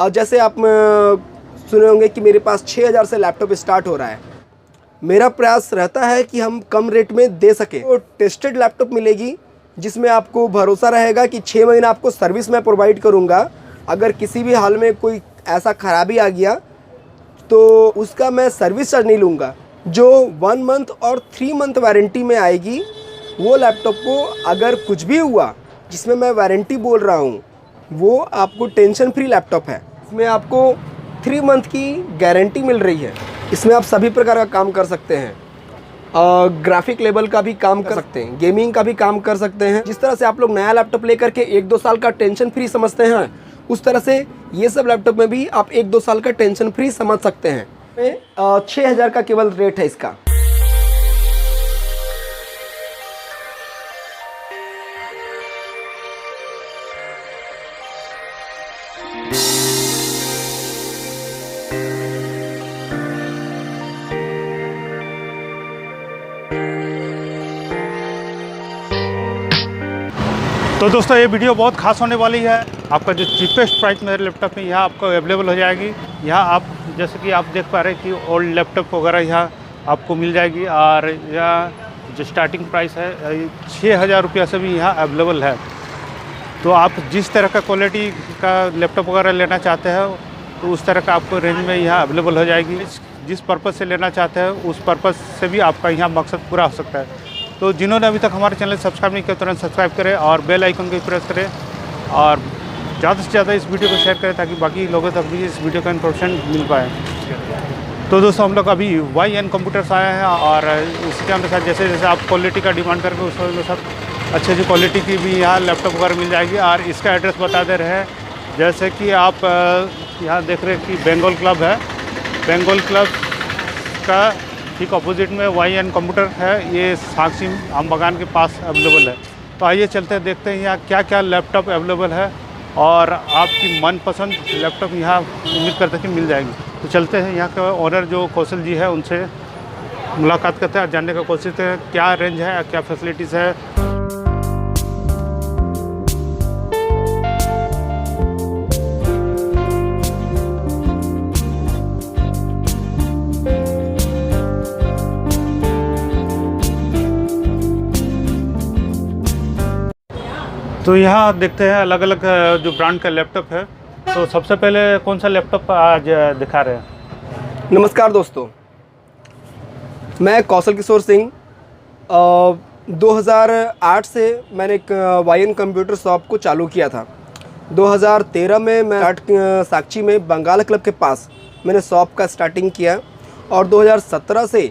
जैसे आप सुने होंगे कि मेरे पास 6000 से लैपटॉप स्टार्ट हो रहा है। मेरा प्रयास रहता है कि हम कम रेट में दे सकें। तो टेस्टेड लैपटॉप मिलेगी जिसमें आपको भरोसा रहेगा कि 6 महीना आपको सर्विस मैं प्रोवाइड करूंगा। अगर किसी भी हाल में कोई ऐसा खराबी आ गया तो उसका मैं सर्विस चार्ज नहीं लूँगा। जो 1 मंथ और 3 मंथ वारंटी में आएगी वो लैपटॉप को अगर कुछ भी हुआ, जिसमें मैं वारंटी बोल रहा हूँ, वो आपको टेंशन फ्री लैपटॉप है। इसमें आपको 3 मंथ की गारंटी मिल रही है। इसमें आप सभी प्रकार का काम कर सकते हैं। ग्राफिक लेवल का भी काम कर सकते हैं, गेमिंग का भी काम कर सकते हैं। जिस तरह से आप लोग नया लैपटॉप लेकर के 1-2 साल का टेंशन फ्री समझते हैं, उस तरह से ये सब लैपटॉप में भी आप 1-2 साल का टेंशन फ्री समझ सकते हैं। 6000 का केवल रेट है इसका। तो दोस्तों ये वीडियो बहुत खास होने वाली है। आपका जो चीपेस्ट प्राइस मेरे लैपटॉप में यहाँ आपको अवेलेबल हो जाएगी। यहाँ आप जैसे कि आप देख पा रहे हैं कि ओल्ड लैपटॉप वगैरह यहाँ आपको मिल जाएगी। और यहाँ जो स्टार्टिंग प्राइस है 6000 रुपया से भी यहाँ अवेलेबल है। तो आप जिस तरह का क्वालिटी का लैपटॉप वगैरह लेना चाहते हैं तो उस तरह का आपको रेंज में यहाँ अवेलेबल हो जाएगी। जिस पर्पज़ से लेना चाहते हैं उस पर्पज़ से भी आपका यहाँ मकसद पूरा हो सकता है। तो जिन्होंने अभी तक हमारे चैनल सब्सक्राइब नहीं किया तुरंत सब्सक्राइब करें और बेल आइकन को प्रेस करें और ज़्यादा से ज़्यादा इस वीडियो को शेयर करें ताकि बाकी लोगों तक भी इस वीडियो का इन्फॉर्मेशन मिल पाए। तो दोस्तों हम लोग अभी YN कंप्यूटर्स आए हैं और इसके अनुसार जैसे जैसे आप क्वालिटी का डिमांड करके उस अनुसार अच्छी अच्छी क्वालिटी की भी यहाँ लैपटॉप वगैरह मिल जाएगी। और इसका एड्रेस बता दे रहे हैं, जैसे कि आप यहाँ देख रहे हैं कि बेंगल क्लब है। बेंगल क्लब का ठीक अपोजिट में YN कंप्यूटर है। ये साक्षी आम बागान के पास अवेलेबल है। तो आइए चलते हैं, देखते हैं यहाँ क्या क्या लैपटॉप अवेलेबल है और आपकी मनपसंद लैपटॉप यहाँ उम्मीद करते हैं कि मिल जाएगी। तो चलते हैं, यहाँ का ओनर जो कौशल जी है उनसे मुलाकात करते हैं और जानने का कोशिश करते हैं क्या रेंज है, क्या फैसिलिटीज़ है। तो यहाँ देखते हैं अलग अलग जो ब्रांड का लैपटॉप है। तो सबसे पहले कौन सा लैपटॉप आज दिखा रहे हैं? नमस्कार दोस्तों, मैं कौशल किशोर सिंह। 2008 से मैंने एक YN कंप्यूटर शॉप को चालू किया था। 2013 में मैं साक्षी में बंगाल क्लब के पास मैंने शॉप का स्टार्टिंग किया और 2017 से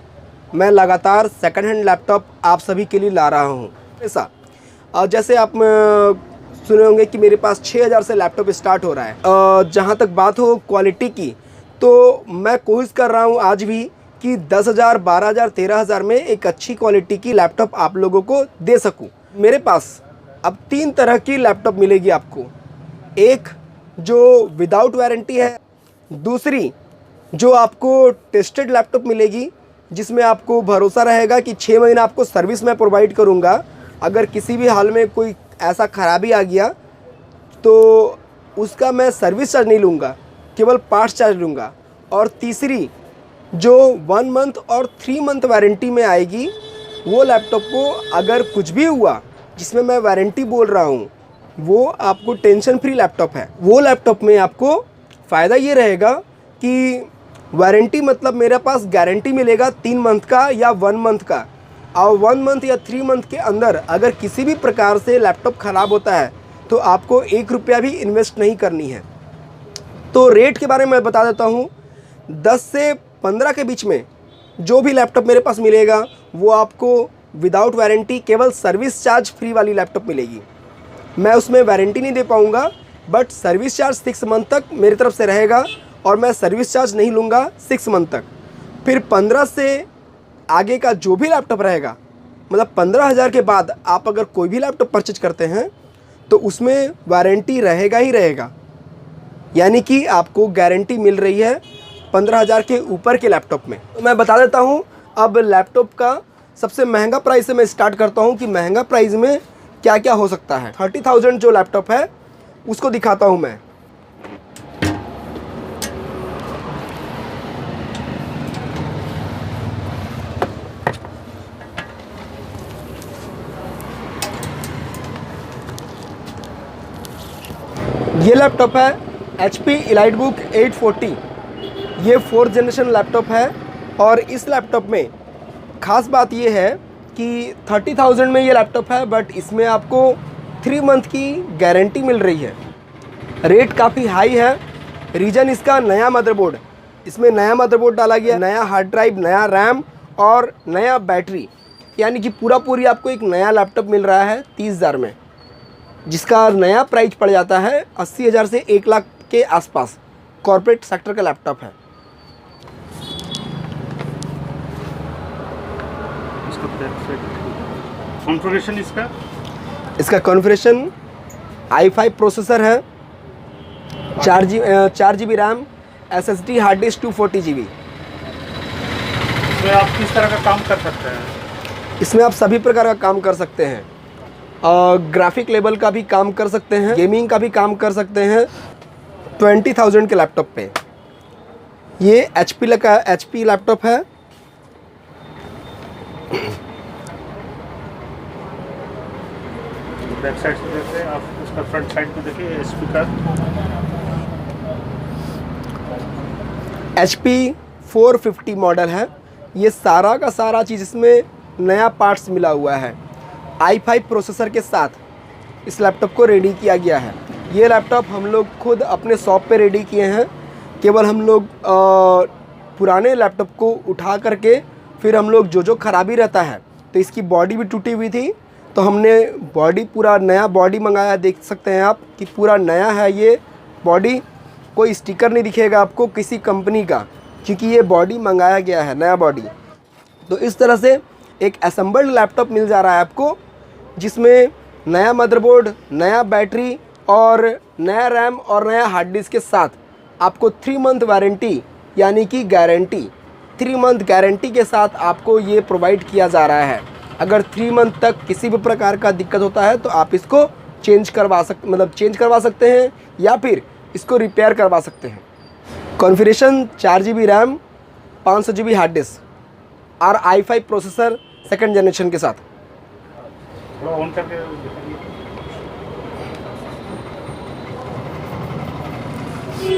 मैं लगातार सेकंड हैंड लैपटॉप आप सभी के लिए ला रहा हूँ। ऐसा जैसे आप सुने होंगे कि मेरे पास 6000 से लैपटॉप स्टार्ट हो रहा है। जहाँ तक बात हो क्वालिटी की, तो मैं कोशिश कर रहा हूँ आज भी कि 10,000, 12,000, 13,000 में एक अच्छी क्वालिटी की लैपटॉप आप लोगों को दे सकूँ। मेरे पास अब 3 तरह की लैपटॉप मिलेगी आपको। एक जो विदाउट वारंटी है, दूसरी जो आपको टेस्टेड लैपटॉप मिलेगी जिसमें आपको भरोसा रहेगा कि 6 महीना आपको सर्विस मैं प्रोवाइड करूँगा। अगर किसी भी हाल में कोई ऐसा खराबी आ गया तो उसका मैं सर्विस चार्ज नहीं लूँगा, केवल पार्ट्स चार्ज लूँगा। और तीसरी जो 1 मंथ और 3 मंथ वारंटी में आएगी, वो लैपटॉप को अगर कुछ भी हुआ, जिसमें मैं वारंटी बोल रहा हूँ, वो आपको टेंशन फ्री लैपटॉप है। वो लैपटॉप में आपको फ़ायदा ये रहेगा कि वारंटी मतलब मेरे पास गारंटी मिलेगा 3 मंथ का या 1 मंथ का। और 1 मंथ या 3 मंथ के अंदर अगर किसी भी प्रकार से लैपटॉप ख़राब होता है तो आपको 1 रुपया भी इन्वेस्ट नहीं करनी है। तो रेट के बारे में मैं बता देता हूँ। 10 से 15 के बीच में जो भी लैपटॉप मेरे पास मिलेगा वो आपको विदाउट वारंटी केवल सर्विस चार्ज फ्री वाली लैपटॉप मिलेगी। मैं उसमें वारंटी नहीं दे पाऊँगा, बट सर्विस चार्ज 6 मंथ तक मेरी तरफ से रहेगा और मैं सर्विस चार्ज नहीं लूँगा 6 मंथ तक। फिर 15 से आगे का जो भी लैपटॉप रहेगा, मतलब 15,000 के बाद आप अगर कोई भी लैपटॉप परचेज करते हैं तो उसमें वारंटी रहेगा ही रहेगा। यानी कि आपको गारंटी मिल रही है 15,000 के ऊपर के लैपटॉप में। तो मैं बता देता हूँ अब लैपटॉप का सबसे महंगा प्राइस से मैं स्टार्ट करता हूँ कि महंगा प्राइस में क्या क्या हो सकता है। 30,000 जो लैपटॉप है उसको दिखाता हूँ मैं। ये लैपटॉप है HP EliteBook 840। ये 4th जनरेशन लैपटॉप है और इस लैपटॉप में ख़ास बात ये है कि 30,000 में ये लैपटॉप है, बट इसमें आपको 3 मंथ की गारंटी मिल रही है। रेट काफ़ी हाई है। रीज़न इसका नया मदरबोर्ड, इसमें नया मदरबोर्ड डाला गया, नया हार्ड ड्राइव, नया रैम और नया बैटरी, यानी कि पूरी आपको एक नया लैपटॉप मिल रहा है 30,000 में, जिसका नया प्राइस पड़ जाता है 80,000 से 1 लाख के आसपास। कॉर्पोरेट सेक्टर का लैपटॉप है। कॉन्फ़िगरेशन इसका कॉन्फ़िगरेशन i5 प्रोसेसर है, 4 GB RAM, SSD hard disk 240 GB। इसमें आप किस तरह का काम कर सकते हैं? इसमें आप सभी प्रकार का काम कर सकते हैं। ग्राफिक लेवल का भी काम कर सकते हैं, गेमिंग का भी काम कर सकते हैं। 20,000 के लैपटॉप पे ये HP लैपटॉप है। बैक साइड से देखते हैं आप, उसका फ्रंट साइड में देखिए HP का HP 450 मॉडल है। ये सारा का सारा चीज़ इसमें नया पार्ट्स मिला हुआ है। i5 प्रोसेसर के साथ इस लैपटॉप को रेडी किया गया है। ये लैपटॉप हम लोग खुद अपने शॉप पे रेडी किए हैं। केवल हम लोग पुराने लैपटॉप को उठा करके फिर हम लोग जो ख़राबी रहता है, तो इसकी बॉडी भी टूटी हुई थी, तो हमने पूरा नया बॉडी मंगाया। देख सकते हैं आप कि पूरा नया है ये बॉडी। कोई स्टिकर नहीं दिखेगा आपको किसी कंपनी का, क्योंकि ये बॉडी मंगाया गया है, नया बॉडी। तो इस तरह से एक असेंबल्ड लैपटॉप मिल जा रहा है आपको, जिसमें नया मदरबोर्ड, नया बैटरी और नया रैम और नया हार्ड डिस्क के साथ आपको 3 मंथ वारंटी, यानी कि गारंटी, 3 मंथ गारंटी के साथ आपको ये प्रोवाइड किया जा रहा है। अगर 3 मंथ तक किसी भी प्रकार का दिक्कत होता है तो आप इसको चेंज करवा सकते हैं या फिर इसको रिपेयर करवा सकते हैं। Configuration 4 GB RAM, 500 GB hard disk और i5 प्रोसेसर 2nd जनरेशन के साथ। ऑन करके दिखाइए।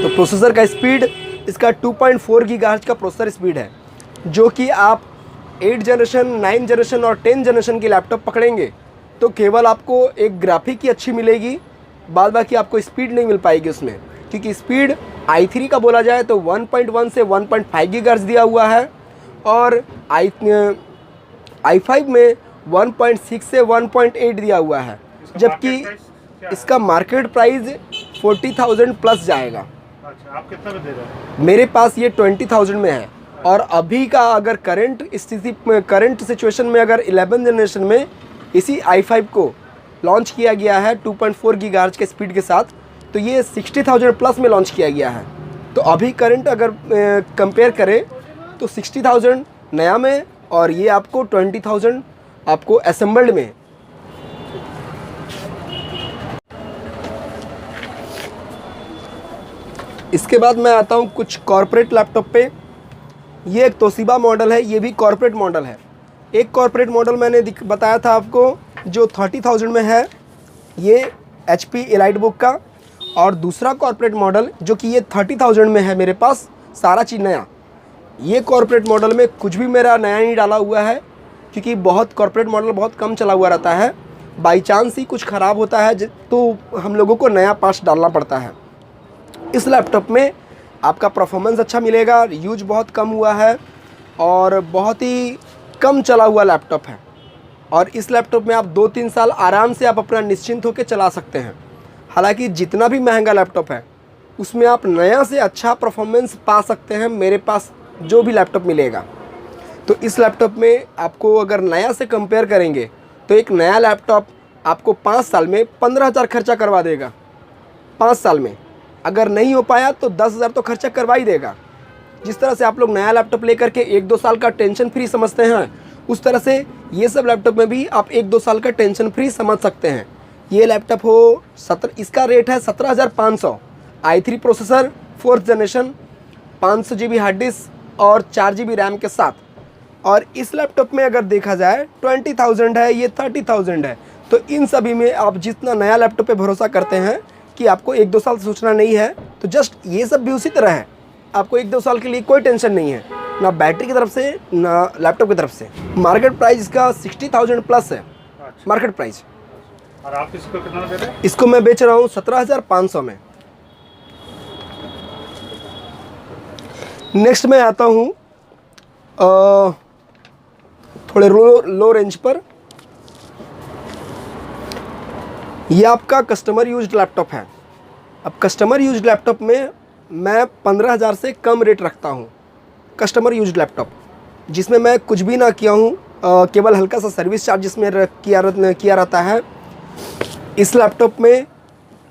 तो प्रोसेसर का स्पीड इसका 2.4 गीगाहर्ट्ज़ का प्रोसेसर स्पीड है, जो कि आप 8 जनरेशन, 9 जनरेशन और 10 जनरेशन की लैपटॉप पकड़ेंगे तो केवल आपको एक ग्राफिक ही अच्छी मिलेगी, बाद बाकी आपको स्पीड नहीं मिल पाएगी उसमें, क्योंकि स्पीड i3 का बोला जाए तो 1.1 से 1.5 गीगाहर्ट्ज़ दिया हुआ है और i5 में 1.6 से 1.8 दिया हुआ है, जबकि इसका मार्केट प्राइस 40,000 प्लस जाएगा। अच्छा, आप कितना में दे रहे हैं? मेरे पास ये 20,000 में है। और अभी का अगर करंट सिचुएशन में अगर 11 जनरेशन में इसी i5 को लॉन्च किया गया है 2.4 गीगाहर्ट्ज़ के स्पीड के साथ, तो ये 60,000 प्लस में लॉन्च किया गया है। तो अभी करंट अगर कंपेयर करें तो 60,000 नया में और ये आपको 20,000 आपको असेंबल्ड में। इसके बाद मैं आता हूँ कुछ कॉर्पोरेट लैपटॉप पे। ये एक तोशिबा मॉडल है, ये भी कॉर्पोरेट मॉडल है। एक कॉर्पोरेट मॉडल मैंने बताया था आपको जो 30,000 में है, ये HP EliteBook का, और दूसरा कॉर्पोरेट मॉडल जो कि ये 30,000 में है मेरे पास, सारा चीज़ नया। ये कॉर्पोरेट मॉडल में कुछ भी मेरा नया नहीं डाला हुआ है, क्योंकि बहुत कॉर्पोरेट मॉडल बहुत कम चला हुआ रहता है। बाई चांस ही कुछ ख़राब होता है तो हम लोगों को नया पार्ट्स डालना पड़ता है। इस लैपटॉप में आपका परफॉर्मेंस अच्छा मिलेगा, यूज बहुत कम हुआ है और बहुत ही कम चला हुआ लैपटॉप है। और इस लैपटॉप में आप 2-3 साल आराम से आप अपना निश्चिंत होकर चला सकते हैं। हालांकि जितना भी महंगा लैपटॉप है उसमें आप नया से अच्छा परफॉर्मेंस पा सकते हैं मेरे पास जो भी लैपटॉप मिलेगा। तो इस लैपटॉप में आपको अगर नया से कंपेयर करेंगे तो एक नया लैपटॉप आपको 5 साल में 15,000 खर्चा करवा देगा। 5 साल में अगर नहीं हो पाया तो 10,000 तो खर्चा करवा ही देगा। जिस तरह से आप लोग नया लैपटॉप लेकर के 1-2 साल का टेंशन फ्री समझते हैं, उस तरह से ये सब लैपटॉप में भी आप 1-2 साल का टेंशन फ्री समझ सकते हैं। ये लैपटॉप हो इसका रेट है 17,500, i3 processor 4th generation, 500 GB hard disk और 4 GB रैम के साथ। और इस लैपटॉप में अगर देखा जाए 20,000 है, ये 30,000 है। तो इन सभी में आप जितना नया लैपटॉप पे भरोसा करते हैं, कि आपको 1-2 साल सोचना नहीं है, तो जस्ट ये सब भी उसी तरह है। आपको 1-2 साल के लिए कोई टेंशन नहीं है, ना बैटरी की तरफ से ना लैपटॉप की तरफ से। मार्केट प्राइस इसका 60,000 प्लस है मार्केट प्राइस। और आप इसको कितना दे रहे हैं? इसको मैं बेच रहा हूँ 17,500 में। नेक्स्ट मैं आता हूँ थोड़े लो रेंज पर। ये आपका कस्टमर यूज्ड लैपटॉप है। अब कस्टमर यूज्ड लैपटॉप में मैं 15,000 से कम रेट रखता हूँ। कस्टमर यूज्ड लैपटॉप जिसमें मैं कुछ भी ना किया हूँ, केवल हल्का सा सर्विस चार्ज जिसमें किया रहता है। इस लैपटॉप में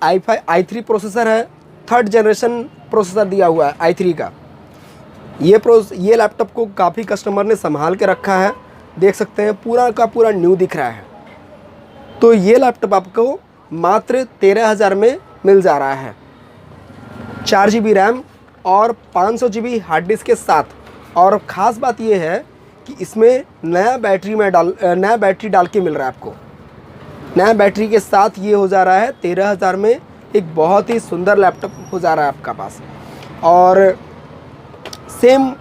i3 प्रोसेसर है, 3rd जनरेशन प्रोसेसर दिया हुआ है i3 का। ये लैपटॉप को काफ़ी कस्टमर ने संभाल के रखा है, देख सकते हैं पूरा का पूरा न्यू दिख रहा है। तो ये लैपटॉप आपको मात्र 13,000 में मिल जा रहा है, 4 GB रैम और 500 GB हार्ड डिस्क के साथ। और ख़ास बात ये है कि इसमें नया बैटरी डाल के मिल रहा है आपको। नया बैटरी के साथ ये हो जा रहा है 13,000 में। एक बहुत ही सुंदर लैपटॉप हो जा रहा है आपका पास। और सेम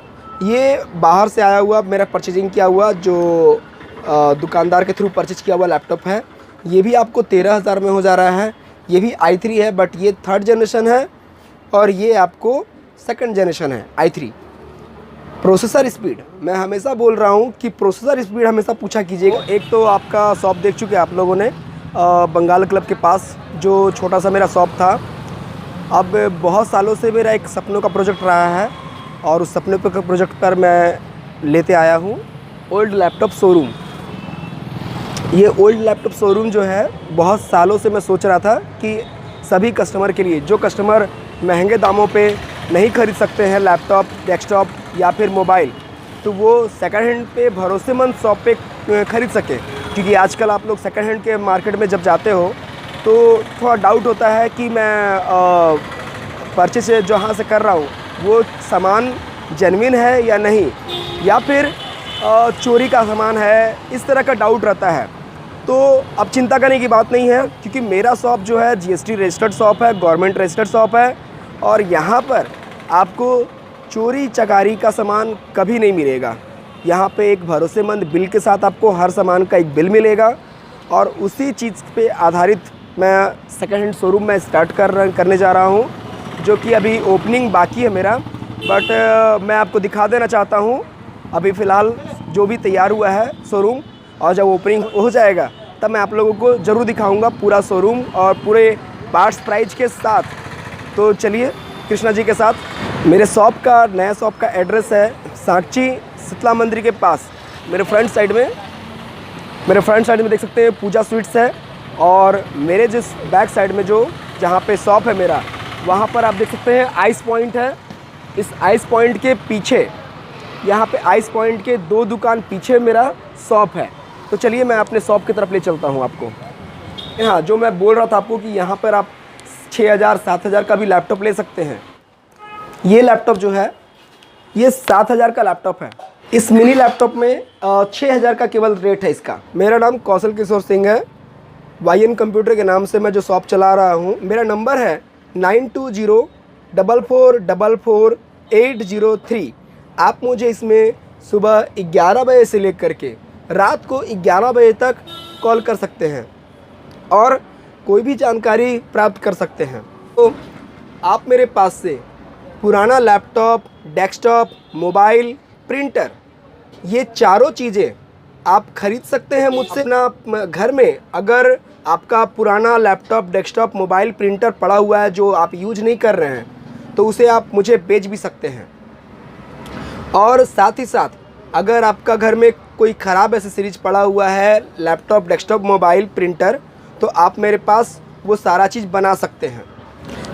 ये बाहर से आया हुआ मेरा परचेजिंग किया हुआ जो दुकानदार के थ्रू परचेज किया हुआ लैपटॉप है, ये भी आपको 13,000 में हो जा रहा है। ये भी i3 है, बट ये 3rd जनरेशन है और ये आपको 2nd जनरेशन है i3। प्रोसेसर स्पीड, मैं हमेशा बोल रहा हूँ कि प्रोसेसर स्पीड हमेशा पूछा कीजिएगा। एक तो आपका शॉप देख चुके हैं आप लोगों ने, बंगाल क्लब के पास जो छोटा सा मेरा शॉप था। अब बहुत सालों से मेरा एक सपनों का प्रोजेक्ट रहा है और उस सपने के प्रोजेक्ट पर मैं लेते आया हूँ ओल्ड लैपटॉप शोरूम। ये ओल्ड लैपटॉप शोरूम जो है, बहुत सालों से मैं सोच रहा था कि सभी कस्टमर के लिए, जो कस्टमर महंगे दामों पे नहीं खरीद सकते हैं लैपटॉप, डेस्कटॉप या फिर मोबाइल, तो वो सेकंड हैंड पे भरोसेमंद शॉप पे खरीद सके। क्योंकि आजकल आप लोग सेकंड हैंड के मार्केट में जब जाते हो तो थोड़ा डाउट होता है कि मैं परचेस जहाँ से कर रहा हूँ वो सामान जेन्युइन है या नहीं, या फिर चोरी का सामान है, इस तरह का डाउट रहता है। तो अब चिंता करने की बात नहीं है, क्योंकि मेरा शॉप जो है GST रजिस्टर्ड शॉप है, गवर्नमेंट रजिस्टर्ड शॉप है। और यहाँ पर आपको चोरी चकारी का सामान कभी नहीं मिलेगा। यहाँ पे एक भरोसेमंद बिल के साथ आपको हर सामान का एक बिल मिलेगा। और उसी चीज़ पे आधारित मैं सेकंड हैंड शोरूम में स्टार्ट करने जा रहा हूँ, जो कि अभी ओपनिंग बाकी है मेरा। बट मैं आपको दिखा देना चाहता हूँ अभी फ़िलहाल जो भी तैयार हुआ है शोरूम, और जब ओपनिंग हो जाएगा तब मैं आप लोगों को ज़रूर दिखाऊंगा पूरा शोरूम और पूरे पार्ट्स प्राइस के साथ। तो चलिए कृष्णा जी के साथ। मेरे शॉप का, नया शॉप का एड्रेस है साक्षी शीतला मंदिर के पास। मेरे फ्रंट साइड में देख सकते हैं पूजा स्वीट्स है। और मेरे जिस बैक साइड में जो जहाँ पे शॉप है मेरा, वहाँ पर आप देख सकते हैं आइस पॉइंट है। इस आइस पॉइंट के पीछे, यहाँ पे आइस पॉइंट के 2 दुकान पीछे मेरा शॉप है। तो चलिए मैं अपने शॉप की तरफ ले चलता हूँ आपको। हाँ, जो मैं बोल रहा था आपको कि यहाँ पर आप 6,000-7,000 का भी लैपटॉप ले सकते हैं। ये लैपटॉप जो है ये 7,000 का लैपटॉप है। इस मिनी लैपटॉप में 6,000 का केवल रेट है इसका। मेरा नाम कौशल किशोर सिंह है। YN कंप्यूटर के नाम से मैं जो शॉप चला रहा हूँ। मेरा नंबर है 9204444803। आप मुझे इसमें सुबह 11 बजे से लेकर के रात को 11 बजे तक कॉल कर सकते हैं और कोई भी जानकारी प्राप्त कर सकते हैं। तो आप मेरे पास से पुराना लैपटॉप, डेस्कटॉप, मोबाइल, प्रिंटर, ये चारों चीज़ें आप खरीद सकते हैं मुझसे। ना घर में अगर आपका पुराना लैपटॉप, डेस्कटॉप, मोबाइल, प्रिंटर पड़ा हुआ है जो आप यूज नहीं कर रहे हैं, तो उसे आप मुझे बेच भी सकते हैं। और साथ ही साथ अगर आपका घर में कोई ख़राब एसेसरीज पड़ा हुआ है, लैपटॉप, डेस्कटॉप, मोबाइल, प्रिंटर, तो आप मेरे पास वो सारा चीज़ बना सकते हैं।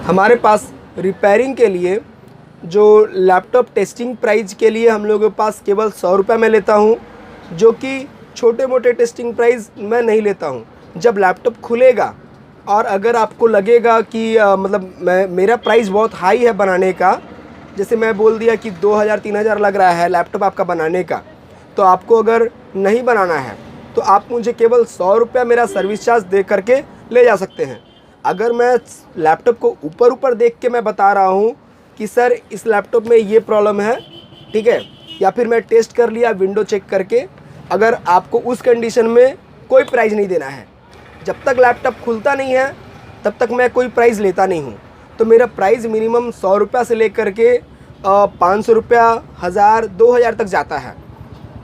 हमारे पास रिपेयरिंग के लिए जो लैपटॉप टेस्टिंग प्राइस के लिए हम लोगों के पास केवल 100 रुपये में लेता हूँ, जो कि छोटे मोटे टेस्टिंग प्राइस मैं नहीं लेता हूँ। जब लैपटॉप खुलेगा और अगर आपको लगेगा कि मेरा प्राइस बहुत हाई है बनाने का, जैसे मैं बोल दिया कि 2,000-3,000 लग रहा है लैपटॉप आपका बनाने का, तो आपको अगर नहीं बनाना है तो आप मुझे केवल 100 रुपया मेरा सर्विस चार्ज दे करके ले जा सकते हैं। अगर मैं लैपटॉप को ऊपर ऊपर देख के मैं बता रहा हूँ कि सर इस लैपटॉप में ये प्रॉब्लम है, ठीक है, या फिर मैं टेस्ट कर लिया विंडो चेक करके, अगर आपको उस कंडीशन में कोई प्राइस नहीं देना है। जब तक लैपटॉप खुलता नहीं है तब तक मैं कोई प्राइस लेता नहीं हूँ। तो मेरा प्राइस मिनिमम 100 रुपये से लेकर के 500 रुपया, 1000, 2000 तक जाता है।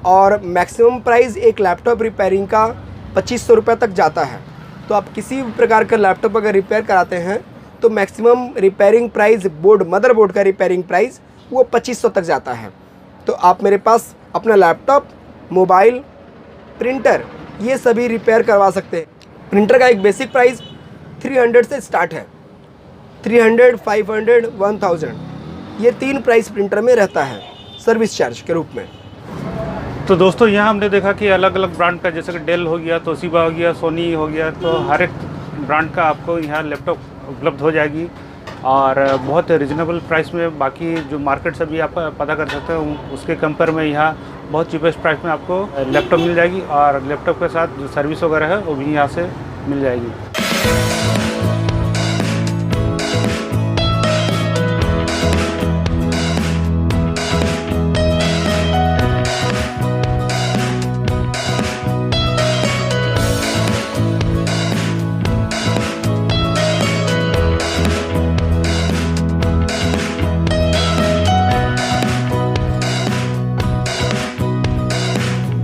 और मैक्सिमम प्राइस एक लैपटॉप रिपेयरिंग का 2500 रुपये तक जाता है। तो आप किसी भी प्रकार का लैपटॉप अगर रिपेयर कराते हैं तो मैक्सिमम रिपेयरिंग प्राइस मदरबोर्ड का रिपेयरिंग प्राइस वो 2500 तक जाता है। तो आप मेरे पास अपना लैपटॉप, मोबाइल, प्रिंटर ये सभी रिपेयर करवा सकते हैं। प्रिंटर का एक बेसिक प्राइस 300 से स्टार्ट है, 300, 500, 1000, ये 3 प्राइस प्रिंटर में रहता है सर्विस चार्ज के रूप में। तो दोस्तों यहाँ हमने देखा कि अलग अलग ब्रांड का, जैसे कि डेल हो गया, तोशिबा हो गया, सोनी हो गया, तो हर एक ब्रांड का आपको यहाँ लैपटॉप उपलब्ध हो जाएगी और बहुत रिजनेबल प्राइस में। बाकी जो मार्केट से भी आप पता कर सकते हैं उसके कंपेयर में यहाँ बहुत चीपेस्ट प्राइस में आपको लैपटॉप मिल जाएगी और लैपटॉप के साथ जो सर्विस वगैरह है वो भी यहाँ से मिल जाएगी।